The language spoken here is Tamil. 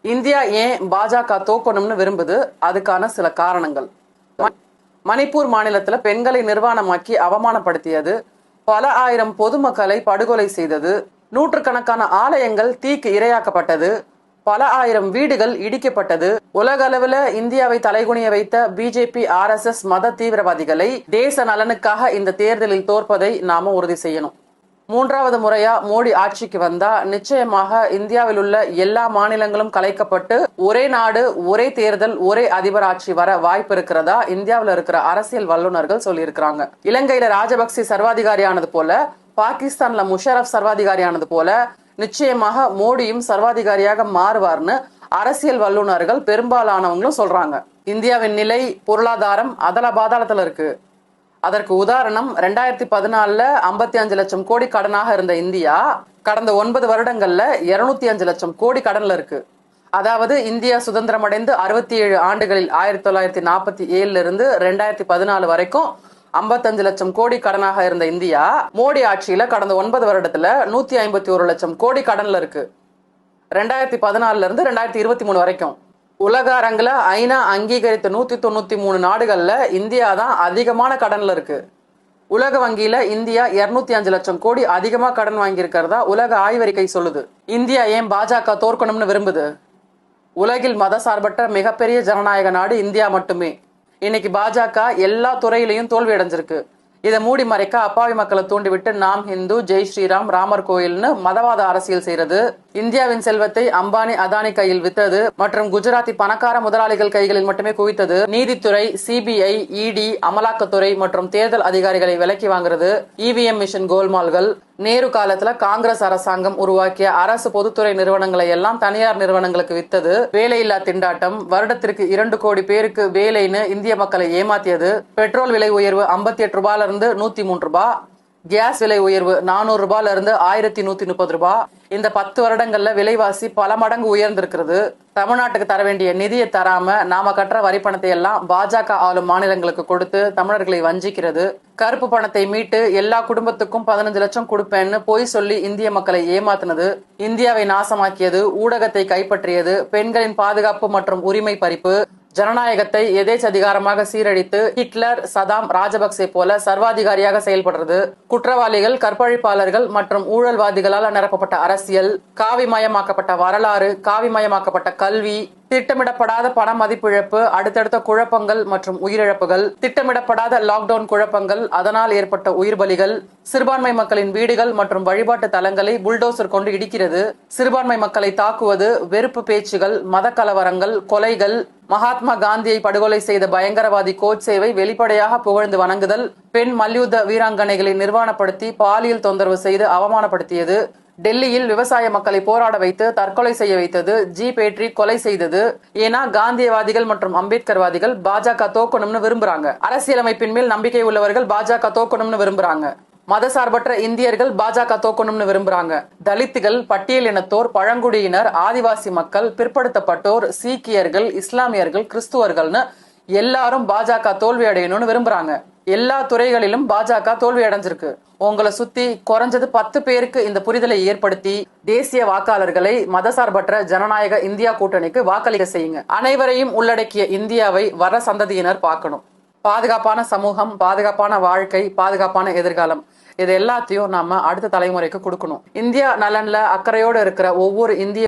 இந்தியா ஏன் பாஜக தோக்கணும்னு விரும்புது? அதுக்கான சில காரணங்கள். மணிப்பூர் மாநிலத்துல பெண்களை நிர்வாணமாக்கி அவமானப்படுத்தியது, பல ஆயிரம் பொதுமக்களை படுகொலை செய்தது, நூற்றுக்கணக்கான ஆலயங்கள் தீக்கு இரையாக்கப்பட்டது, பல ஆயிரம் வீடுகள் இடிக்கப்பட்டது. உலக அளவுல இந்தியாவை தலைகுனிய வைத்த பிஜேபி RSS மத தீவிரவாதிகளை தேச நலனுக்காக இந்த தேர்தலில் தோற்பதை நாம உறுதி செய்யணும். மூன்றாவது முறையா மோடி ஆட்சிக்கு வந்தா நிச்சயமாக இந்தியாவில் உள்ள எல்லா மாநிலங்களும் கலைக்கப்பட்டு ஒரே நாடு, ஒரே தேர்தல், ஒரே அதிபர் ஆட்சி வர வாய்ப்பு இருக்கிறதா இந்தியாவில் இருக்கிற அரசியல் வல்லுநர்கள் சொல்லியிருக்கிறாங்க. இலங்கையில ராஜபக்சே சர்வாதிகாரியானது போல, பாகிஸ்தான்ல முஷரப் சர்வாதிகாரியானது போல நிச்சயமாக மோடியும் சர்வாதிகாரியாக மாறுவார்னு அரசியல் வல்லுநர்கள் பெரும்பாலானவங்களும் சொல்றாங்க. இந்தியாவின் நிலை, பொருளாதாரம் அதல பாதாளத்துல இருக்கு. அதற்கு உதாரணம், 2014 55 லட்சம் கோடி கடனாக இருந்த இந்தியா கடந்த 9 வருடங்கள்ல 205 லட்சம் கோடி கடன்ல இருக்கு. அதாவது இந்தியா சுதந்திரம் அடைந்து 67 ஆண்டுகளில் 1947 இருந்து 2014 வரைக்கும் 55 லட்சம் கோடி கடனாக இருந்த இந்தியா மோடி ஆட்சியில கடந்த 9 வருடத்துல 151 லட்சம் கோடி கடன்ல இருக்கு. 2014 இருந்து 2023 வரைக்கும் உலக அரங்குல ஐநா அங்கீகரித்த 193 நாடுகள்ல இந்தியா தான் அதிகமான கடன்ல இருக்கு. உலக வங்கியில இந்தியா 205 லட்சம் கோடி அதிகமா கடன் வாங்கியிருக்கிறதா உலக ஆய்வறிக்கை சொல்லுது. இந்தியா ஏன் பாஜக தோற்கணும்னு விரும்புது? உலகில் மத சார்பற்ற மிகப்பெரிய ஜனநாயக நாடு இந்தியா மட்டுமே. இன்னைக்கு பாஜக எல்லா துறையிலையும் தோல்வி அடைஞ்சிருக்கு. இதை மூடி மறைக்க அப்பாவி மக்களை தூண்டிவிட்டு நாம் ஹிந்து, ஜெய் ஸ்ரீராம், ராமர் கோயில்னு மதவாத அரசியல் செய்யறது, இந்தியாவின் செல்வத்தை அம்பானி அதானி கையில் வித்தது மற்றும் குஜராத்தி பணக்கார முதலாளிகள் கைகளில் மட்டுமே குவித்தது, நீதித்துறை, CBI, ED, அமலாக்கத்துறை மற்றும் தேர்தல் அதிகாரிகளை விலக்கி வாங்குறது, EVM மிஷின் கோல்மால்கள், நேரு காலத்துல காங்கிரஸ் அரசாங்கம் உருவாக்கிய அரசு பொதுத்துறை நிறுவனங்களை எல்லாம் தனியார் நிறுவனங்களுக்கு வித்தது, வேலையில்லா திண்டாட்டம், வருடத்திற்கு 2 கோடி பேருக்கு வேலைன்னு இந்திய மக்களை ஏமாத்தியது, பெட்ரோல் விலை உயர்வு 58 ரூபாயில இருந்து 103 ரூபாய், கேஸ் விலை உயர்வு 400 ரூபாயில இருந்து 1130 ரூபாய். இந்த 10 வருடங்கள்ல விலைவாசி பல மடங்கு உயர்ந்திருக்கிறது. தமிழ்நாட்டுக்கு தர வேண்டிய நிதியை தராம நாம கட்டுற வரி பணத்தை எல்லாம் பாஜக ஆளும் மாநிலங்களுக்கு கொடுத்து தமிழர்களை வஞ்சிக்கிறது. கருப்பு பணத்தை மீட்டு எல்லா குடும்பத்துக்கும் 15 லட்சம் கொடுப்பேன்னு பொய் சொல்லி இந்திய மக்களை ஏமாத்தினது, இந்தியாவை நாசமாக்கியது, ஊடகத்தை கைப்பற்றியது, பெண்களின் பாதுகாப்பு மற்றும் உரிமை பறிப்பு, ஜனநாயகத்தை எதேச்சதிகாரமாக சீரழித்து ஹிட்லர், சதாம், ராஜபக்சே போல சர்வாதிகாரியாக செயல்படுறது, குற்றவாளிகள், கற்பழிப்பாளர்கள் மற்றும் ஊழல்வாதிகளால் நிரப்பப்பட்ட அரசியல், காவிமயமாக்கப்பட்ட வரலாறு, காவிமயமாக்கப்பட்ட கல்வி, திட்டமிடப்படாத பண மதிப்பிழப்பு, அடுத்தடுத்த குழப்பங்கள் மற்றும் உயிரிழப்புகள், திட்டமிடப்படாத லாக்டவுன் குழப்பங்கள், அதனால் ஏற்பட்ட உயிர் பலிகள், சிறுபான்மை மக்களின் வீடுகள் மற்றும் வழிபாட்டு தலங்களை புல்டோசர் கொண்டு இடிக்கிறது, சிறுபான்மை மக்களை தாக்குவது, வெறுப்பு பேச்சுகள், மத கலவரங்கள், கொலைகள், மகாத்மா காந்தியை படுகொலை செய்த பயங்கரவாதி கோட்சேவை வெளிப்படையாக புகழ்ந்து வணங்குதல், பெண் மல்யுத்த வீராங்கனைகளை நிர்வாணப்படுத்தி பாலியல் தொந்தரவு செய்து அவமானப்படுத்தியது, டெல்லியில் விவசாய மக்களை போராட வைத்து தற்கொலை செய்ய வைத்தது, ஜீப் ஏற்றி கொலை செய்தது. ஏன்னா காந்தியவாதிகள் மற்றும் அம்பேத்கர்வாதிகள் பாஜக தோக்கணும்னு விரும்புறாங்க. அரசியலமைப்பின் மேல் நம்பிக்கை உள்ளவர்கள் பாஜக தோக்கணும்னு விரும்புறாங்க. மதசார்பற்ற இந்தியர்கள் பாஜக தோக்கணும்னு விரும்புறாங்க. தலித்துகள், பட்டியலினத்தோர், பழங்குடியினர், ஆதிவாசி மக்கள், பிற்படுத்தப்பட்டோர், சீக்கியர்கள், இஸ்லாமியர்கள், கிறிஸ்துவர்கள்னு எல்லாரும் பாஜக தோல்வி அடையணும்னு விரும்புறாங்க. எல்லா துறைகளிலும் பாஜக தோல்வி அடைஞ்சிருக்கு. உங்களை சுத்தி குறைஞ்சது 10 பேருக்கு இந்த புரிதலை ஏற்படுத்தி தேசிய வாக்காளர்களை மதசார்பற்ற ஜனநாயக இந்தியா கூட்டணிக்கு வாக்களிக்க செய்யுங்க. அனைவரையும் உள்ளடக்கிய இந்தியாவை வர சந்ததியினர் பார்க்கணும். பாதுகாப்பான சமூகம், பாதுகாப்பான வாழ்க்கை, பாதுகாப்பான எதிர்காலம், இது எல்லாத்தையும் நாம அடுத்த தலைமுறைக்கு கொடுக்கணும். இந்தியா நலன்ல அக்கறையோடு இருக்கிற ஒவ்வொரு இந்திய